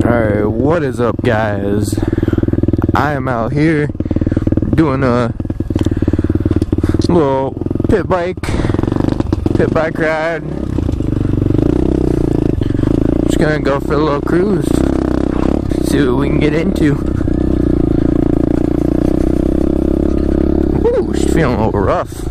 Alright, what is up, guys? I am out here doing a little pit bike ride. Just gonna go for a little cruise, see what we can get into. Ooh, she's feeling a little rough.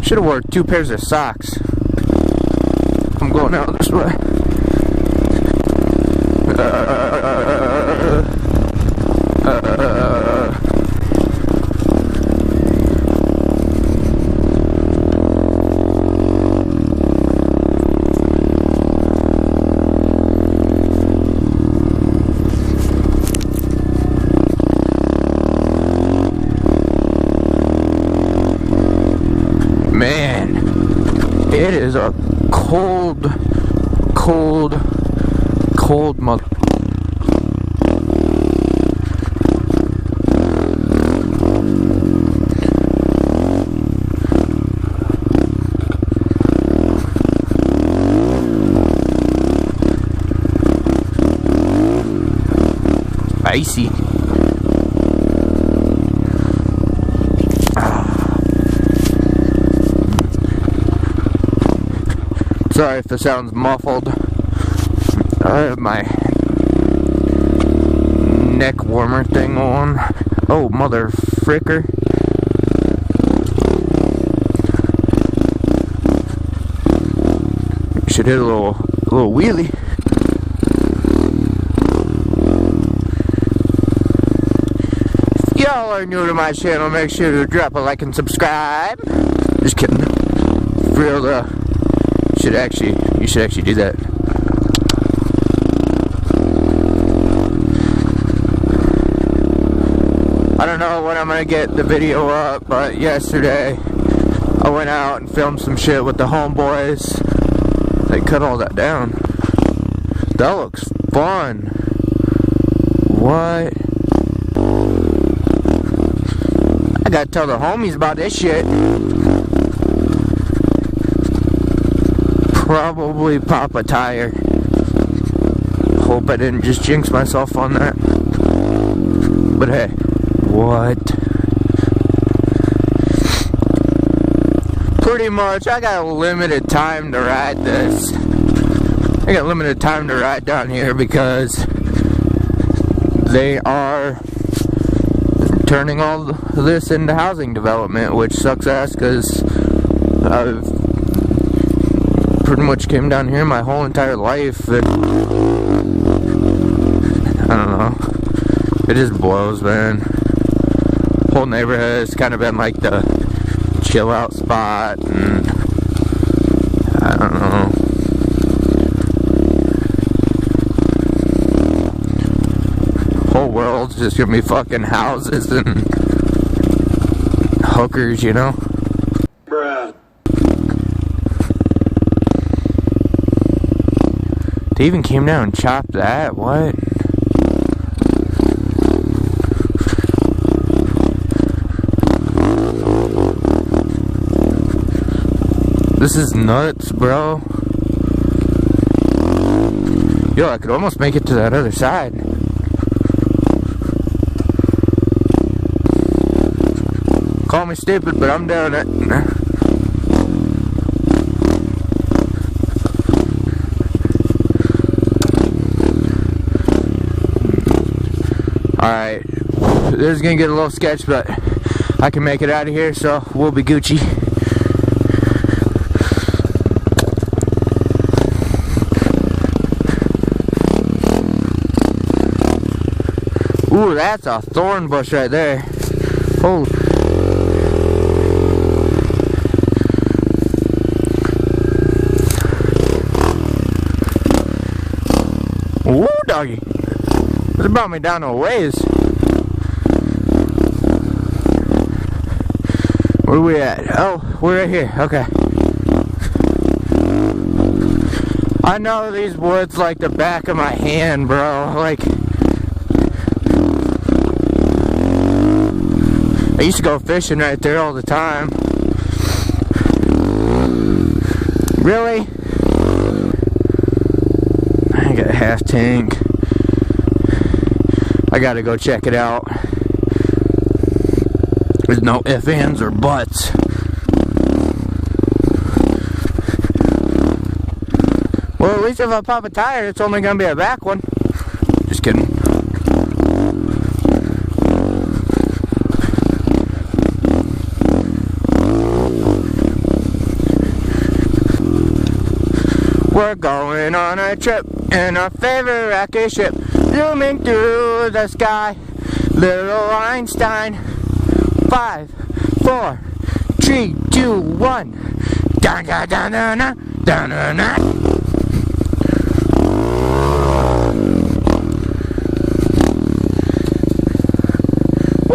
Should have wore 2 pairs of socks. I'm going out this way. Man, it is a cold month. Icy. Sorry if the sound's muffled. I have my neck warmer thing on. Oh, mother fricker. Should hit a little wheelie. If y'all are new to my channel, make sure to drop a like and subscribe. Just kidding. For real though. You should actually do that. I don't know when I'm gonna get the video up, but yesterday I went out and filmed some shit with the homeboys. They cut all that down. That looks fun. What? I gotta tell the homies about this shit. Probably pop a tire. Hope I didn't just jinx myself on that. But hey, what? Pretty much, I got limited time to ride this. I got limited time to ride down here because they are turning all this into housing development, which sucks ass because I've pretty much came down here my whole entire life, and I don't know, it just blows, man. Whole neighborhood has kind of been like the chill out spot, and I don't know. Whole world's just gonna be fucking houses and hookers, you know? Bruh. They even came down and chopped that? What? This is nuts, bro. Yo, I could almost make it to that other side. Call me stupid, but I'm doing it. Alright, this is gonna get a little sketch, but I can make it out of here, so we'll be Gucci. Ooh, that's a thorn bush right there. Holy. Ooh, doggy. It brought me down a ways. Where are we at? Oh, we're right here. Okay. I know these woods like the back of my hand, bro. Like, I used to go fishing right there all the time. Really? I got a half tank. I gotta go check it out. There's no ifs, ands, or buts. Well, at least if I pop a tire, it's only gonna be a back one. Just kidding. We're going on a trip in our favorite rocket ship, zooming through the sky. Little Einstein. 5, 4, 3, 2, 1. Da da da da da da da da.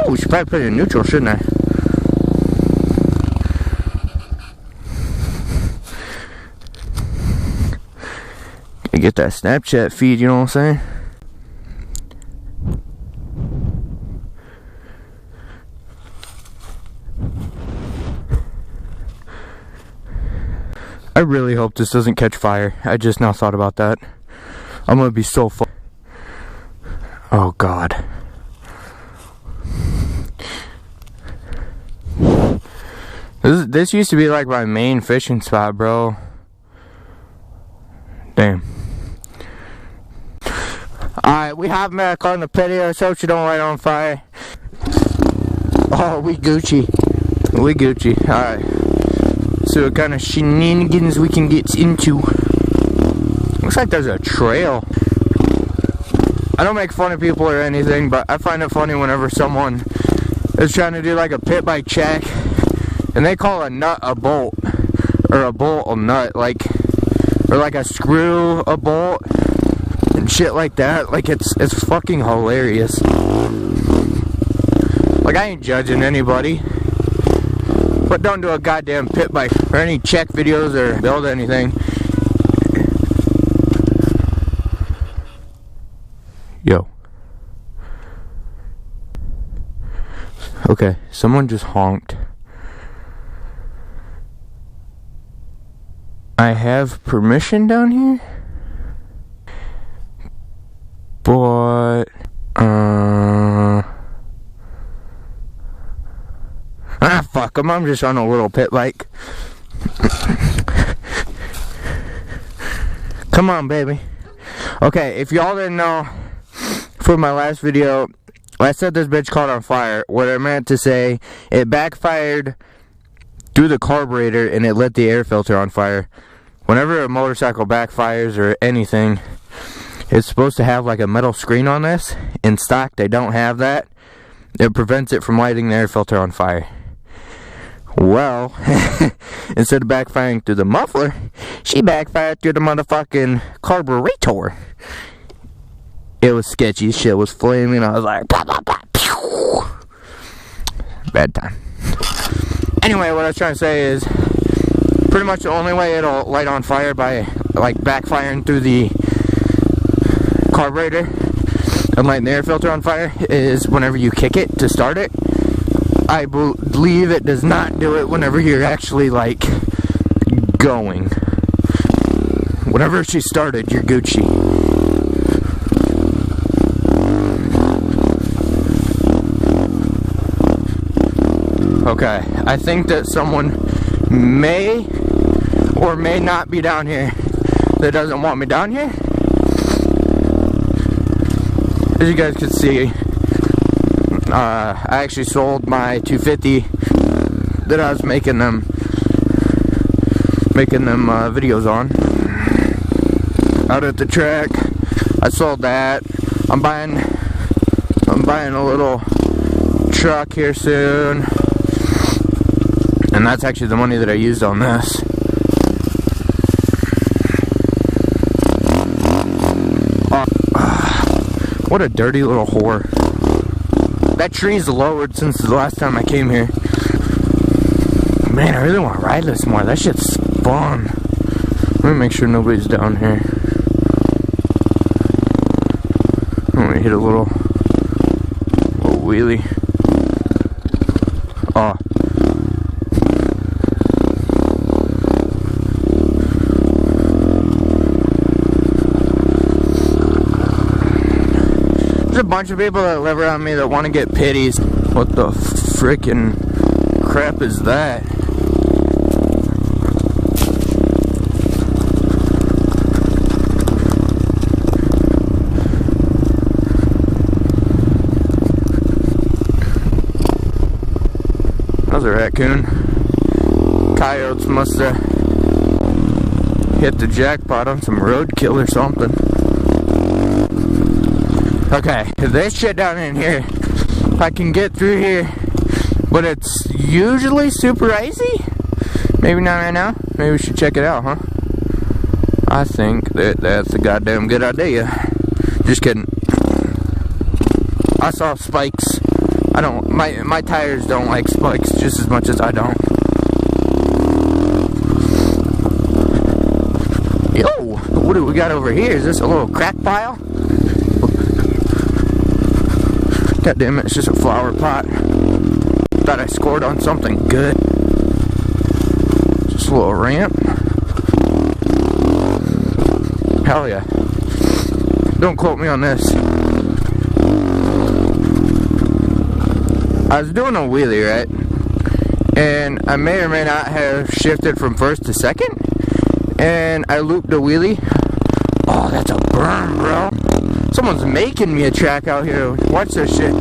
Oh, we should probably put it in neutral, shouldn't I? Get that Snapchat feed, you know what I'm saying? I really hope this doesn't catch fire. I just now thought about that. I'm gonna be so oh God. This used to be like my main fishing spot, bro. Damn. Alright, we have back on the patio, so you don't light on fire. Oh, we Gucci. We Gucci. Alright. So what kind of shenanigans we can get into. Looks like there's a trail. I don't make fun of people or anything, but I find it funny whenever someone is trying to do like a pit bike check and they call a nut a bolt, or a bolt a nut, like, or like a screw a bolt and shit like that. Like, it's fucking hilarious. Like, I ain't judging anybody, but don't do a goddamn pit bike or any check videos or build anything. Yo. Okay, someone just honked. I have permission down here? But, fuck 'em, I'm just on a little pit bike. Come on, baby. Okay, if y'all didn't know, for my last video, I said this bitch caught on fire. What I meant to say, it backfired through the carburetor and it lit the air filter on fire. Whenever a motorcycle backfires or anything, it's supposed to have like a metal screen on this. In stock, they don't have that. It prevents it from lighting the air filter on fire. Well, instead of backfiring through the muffler, she backfired through the motherfucking carburetor. It was sketchy. Shit was flaming. I was like, pop, pop, pop, pew. Bad time. Anyway, what I was trying to say is, pretty much the only way it'll light on fire by like backfiring through the carburetor and lighting the air filter on fire is whenever you kick it to start it. I believe it does not do it whenever you're actually like going. Whenever she started, you're Gucci. Okay, I think that someone may or may not be down here that doesn't want me down here. As you guys can see, I actually sold my 250 that I was making them videos on out at the track. I sold that. I'm buying a little truck here soon, and that's actually the money that I used on this. What a dirty little whore. That tree's lowered since the last time I came here. Man, I really want to ride this more. That shit's fun. Let me make sure nobody's down here. I'm gonna hit a little wheelie. Oh. There's a bunch of people that live around me that want to get pitties. What the frickin' crap is that? That was a raccoon. Coyotes must have hit the jackpot on some roadkill or something. Okay, this shit down in here, I can get through here, but it's usually super icy. Maybe not right now. Maybe we should check it out, huh? I think that's a goddamn good idea. Just kidding. I saw spikes. I don't, my tires don't like spikes just as much as I don't. Yo, what do we got over here? Is this a little crack pile? God damn it, it's just a flower pot. Thought I scored on something good. Just a little ramp. Hell yeah. Don't quote me on this. I was doing a wheelie, right? And I may or may not have shifted from first to second. And I looped a wheelie. Oh, that's a burn, bro. Someone's making me a track out here. Watch this shit.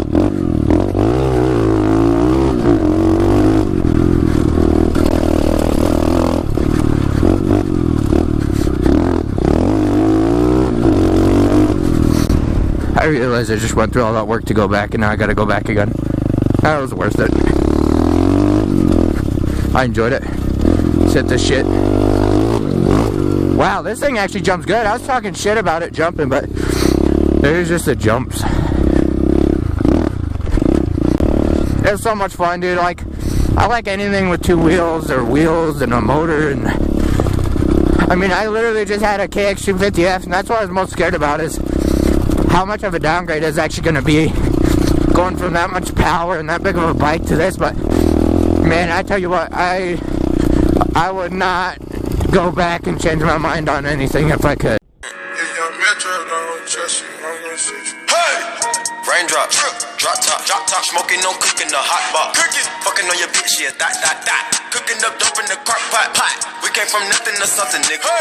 I realized I just went through all that work to go back, and now I gotta go back again. That was worth it. I enjoyed it. Set this shit. Wow, this thing actually jumps good. I was talking shit about it jumping, but there's just the jumps. It's so much fun, dude. Like, I like anything with two wheels or wheels and a motor. And I mean, I literally just had a KX250F, and that's what I was most scared about, is how much of a downgrade is actually going to be going from that much power and that big of a bike to this. But man, I tell you what, I would not go back and change my mind on anything if I could. Raindrops, drop top, smoking on cooking the hot pot, fucking on your bitch, yeah, that, cooking up dope in the crock pot, we came from nothing to something, nigga.